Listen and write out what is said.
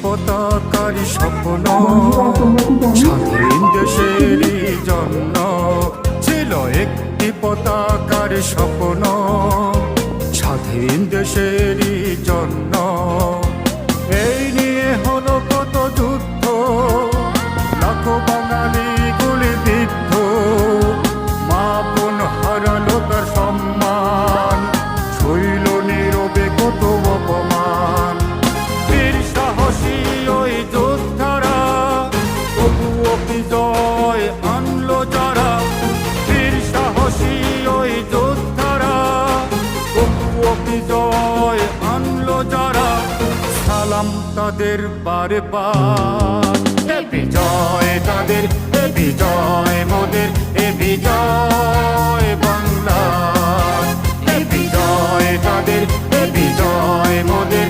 পতাকার স্বপ্ন স্বাধীন দেশেরই জন্য ছিল একটি পতাকার স্বপ্ন স্বাধীন দেশেরই জন্য। এই নিয়ে হলো কত যুদ্ধ, লাখো বাঙালি গুলিবিদ্ধ, মা বোন হারালো তার সম্মান, শৈল নীরবে কত অপমান। বীর সাহসী ওই যোদ্ধারা তবুও বিজয় আনলো যারা, বীর সাহসী ওই যোদ্ধারা তবুও বিজয় আনলো যারা, সালাম তাদের বারে বার। এ বিজয় তাদের, এ বিজয় মোদের, এ বিজয় বাংলার। এ বিজয় তাদের, এ বিজয় মোদের,